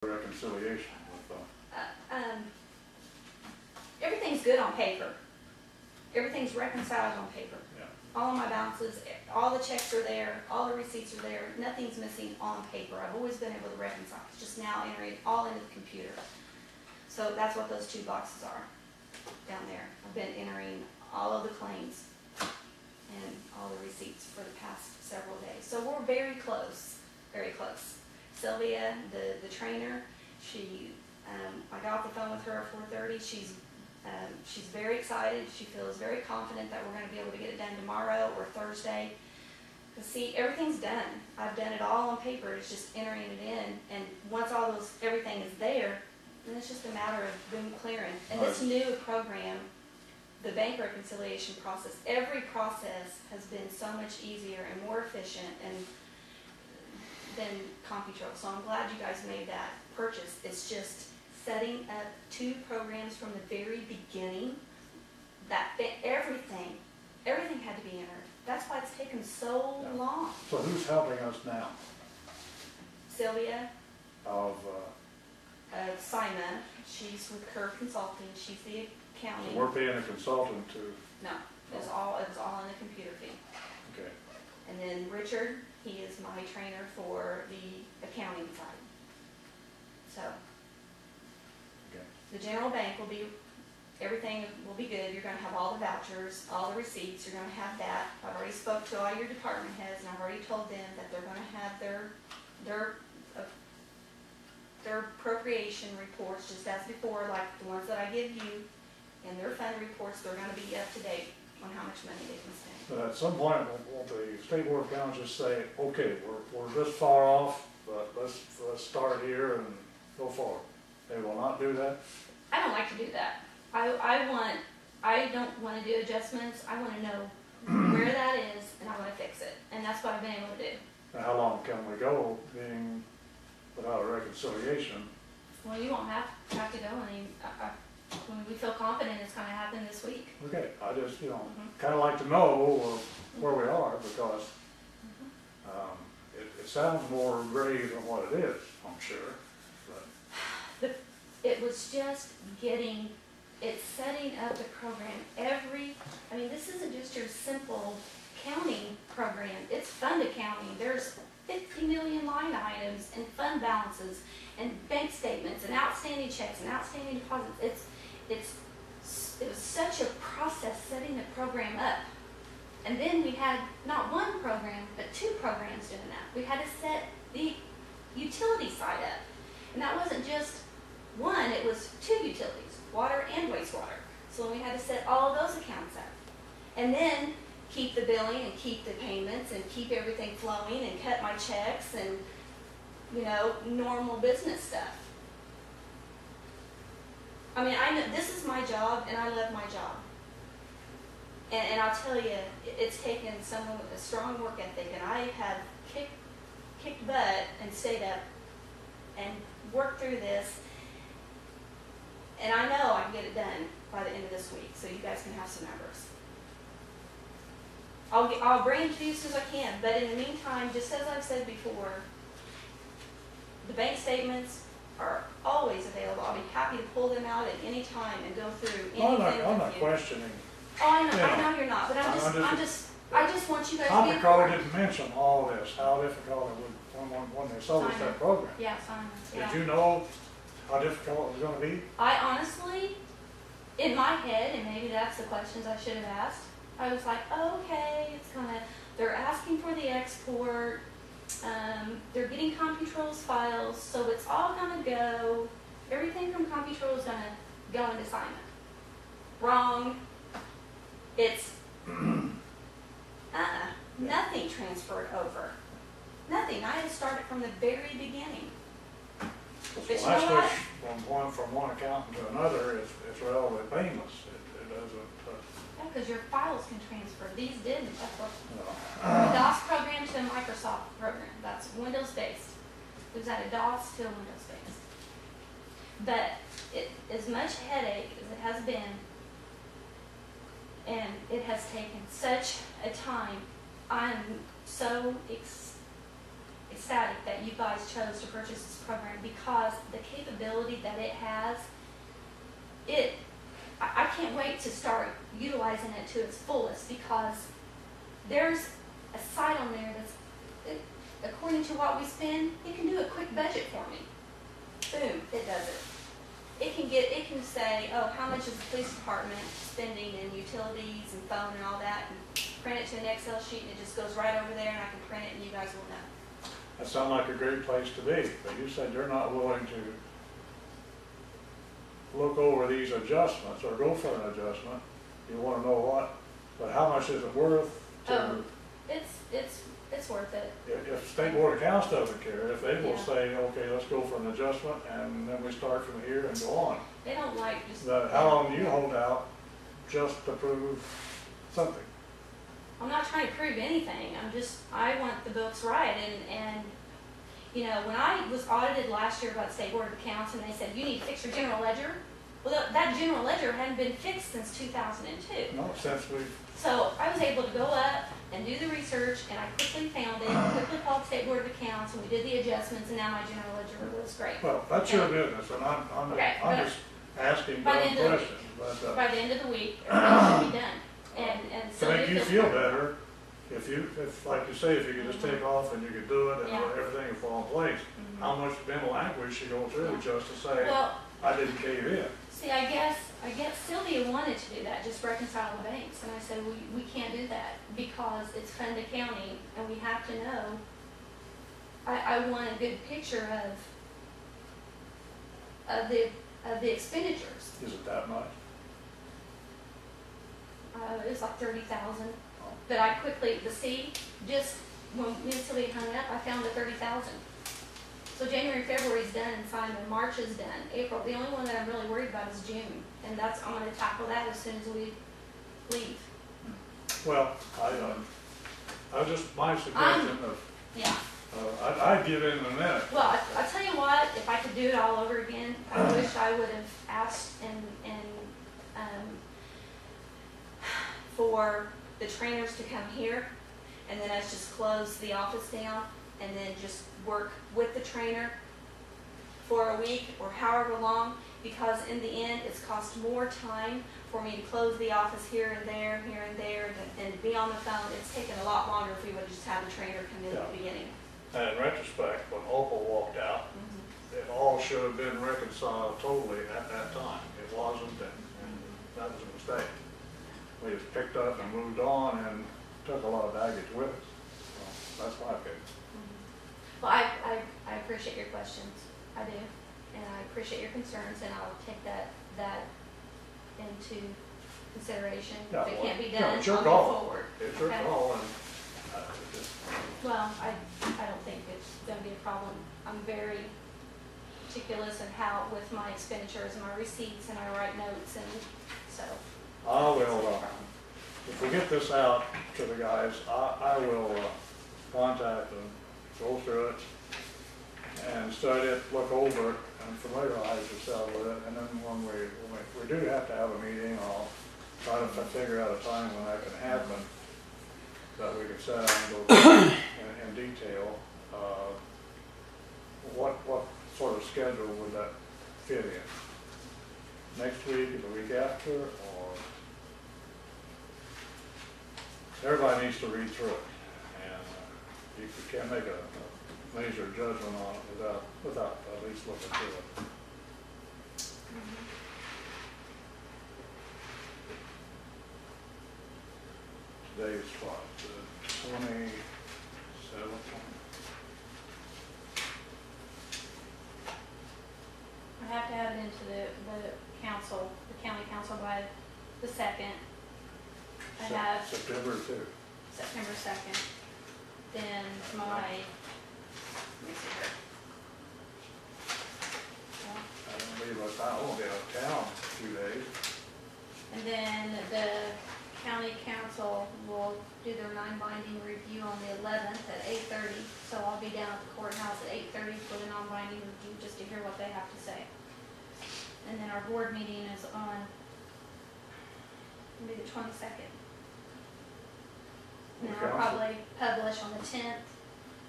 reconciliation with Everything's good on paper. Everything's reconciled on paper. yeah. All of my balances, all the checks are there, all the receipts are there, nothing's missing on paper. I've always been able to reconcile. It's just now entering it all into the computer. So that's what those two boxes are down there. I've been entering all of the claims and all the receipts for the past several days. So we're very close, very close. Sylvia, the trainer, I got off the phone with her at 4:30. She's very excited. She feels very confident that we're going to be able to get it done tomorrow or Thursday. Because see, everything's done. I've done it all on paper. It's just entering it in, and once everything is there, then it's just a matter of boom clearing. And this new program, the bank reconciliation process, every process has been so much easier and more efficient than CompuTrol. So I'm glad you guys made that purchase. It's just setting up two programs from the very beginning. That everything had to be entered. That's why it's taken so long. So who's helping us now? Sylvia Of Simon, she's with Kerr Consulting. She's the accounting. so we're paying a consultant to. No, it was all in the computer fee. Okay. And then Richard, he is my trainer for the accounting side. So Okay. the general bank will be, everything will be good. You're going to have all the vouchers, all the receipts. You're going to have that. I've already spoke to all your department heads, and I've already told them that they're going to have their appropriation reports just as before, like the ones that I give you, and their fund reports. They're going to be up to date on how much money they can spend. But at some point, won't the state board of accounts just say, okay, we're this far off, but let's start here and go forward? They will not do that? I don't like to do that. I don't want to do adjustments. I want to know where that is, and I want to fix it. And that's what I've been able to do. Now, how long can we go being without a reconciliation? Well, you won't have to go. I mean, when we feel confident it's going to happen this week. Okay, I just, kind of like to know where we are, because it sounds more grave than what it is, I'm sure. But It was just it's setting up the program. I mean, this isn't just your simple accounting program. It's fund accounting. There's 50 million line items and fund balances and bank statements and outstanding checks and outstanding deposits. It was such a process setting the program up. And then we had not one program, but two programs doing that. We had to set the utility side up. And that wasn't just one, it was two utilities, water and wastewater. So then we had to set all of those accounts up. And then keep the billing and keep the payments and keep everything flowing and cut my checks and, normal business stuff. I mean, I know this is my job, and I love my job. And I'll tell you, it's taken someone with a strong work ethic, and I have kicked butt and stayed up and worked through this. And I know I can get it done by the end of this week, so you guys can have some numbers. I'll bring them to you as soon as I can, but in the meantime, just as I've said before, the bank statements are always available. I'll be happy to pull them out at any time and go through anything. I'm not questioning. Oh, I know you're not, but I just want you guys to be CompuTrol didn't mention all this, how difficult it would when they sold us that program. Yeah, Simon. Yeah. Did you know how difficult it was going to be? I honestly, in my head, and maybe that's the questions I should have asked, I was like, oh, okay, they're asking for the export, they're getting CompuTrol's files, so it's all going to go, everything from CompuTrol is going to go into Simon. Wrong. It's, nothing transferred over. Nothing. I had to start it from the very beginning. But you know what? From one account to another, it's relatively painless. It doesn't. Yeah, because your files can transfer. These didn't. That's what. No. A DOS program to a Microsoft program. That's Windows based. It was at a DOS to a Windows based. But as much headache as it has been, and it has taken such a time, I'm so ecstatic that you guys chose to purchase this program because the capability that it has, I can't wait to start utilizing it to its fullest because there's a site on there that's, according to what we spend, it can do a quick budget for me. Boom, it does it. It can say, oh, how much is the police department spending in utilities and phone and all that, and print it to an Excel sheet, and it just goes right over there, and I can print it, and you guys will know. That sounds like a great place to be, but you said you're not willing to look over these adjustments or go for an adjustment. You wanna know what, but how much is it worth to? It's worth it. If State Board of Accounts doesn't care, if they will Yeah. say, okay, let's go for an adjustment, and then we start from here and go on. They don't like just. But how long do you hold out just to prove something? I'm not trying to prove anything. I want the books right. And you know, when I was audited last year by the State Board of Accounts and they said, you need to fix your general ledger, well, that general ledger hadn't been fixed since 2002. No, since we've, So I was able to go up and do the research, and I quickly found it, quickly called the State Board of Accounts, and we did the adjustments, and now my general ledger was great. well, that's your business, and Okay, I'm but just asking by the dumb end of the questions. But, By the end of the week, everything should be done. And so to make you feel better, if like you say, if you could just take off and you could do it and Yeah. everything would fall in place, how much mental anguish you go through just to say, Well, I didn't cave in. see, I guess Sylvia wanted to do that, just reconcile the banks, and I said, we can't do that because it's fund accounting, and we have to know. I want a good picture of the expenditures. Is it that much? It was like 30,000, but I quickly, just when me and Sylvia hung up, I found the 30,000. So January, February's done and signed, and March is done. April, the only one that I'm really worried about is June, and I'm gonna tackle that as soon as we leave. Well, I just, my suggestion of, Yeah. I'd give in a minute. Well, I tell you what, if I could do it all over again, I wish I would have asked for the trainers to come here, and then us just close the office down, and then just work with the trainer for a week or however long, because in the end, it's cost more time for me to close the office here and there, and to be on the phone. It's taken a lot longer if we would have just had the trainer come in at the beginning. And in retrospect, when Opal walked out, it all should have been reconciled totally at that time. It wasn't, and that was a mistake. We just picked up and moved on and took a lot of baggage with us. So that's my opinion. Well, I appreciate your questions. I do. And I appreciate your concerns, and I'll take that into consideration. Yeah, If it well, can't be no, done, it's your I'll call. move forward. It's your Okay? call, and just, Well, I don't think it's gonna be a problem. I'm very meticulous in with my expenditures and my receipts, and I write notes, and so. I will, if we get this out to the guys, I will contact them, go through it, and study it, look over it, and familiarize yourself with it, and then when we do have to have a meeting, I'll try to figure out a time when that can happen, that we can sit down and go through in detail, what sort of schedule would that fit in? Next week, or the week after, or? Everybody needs to read through it, and you can't make a major judgment on it without at least looking through it. Today's what, the 27th? I have to have it into the council, the county council by the 2nd. I have September 2. September 2nd. Then let me see here. I don't believe I won't be out of town in a few days. And then the county council will do their non-binding review on the 11th at 8:30. So I'll be down at the courthouse at 8:30 for the non-binding review, just to hear what they have to say. And then our board meeting is on maybe the 22nd. And I'll Okay. probably publish on the 10th,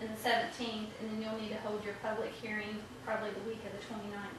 and the 17th, and then you'll need to hold your public hearing probably the week of the 29th.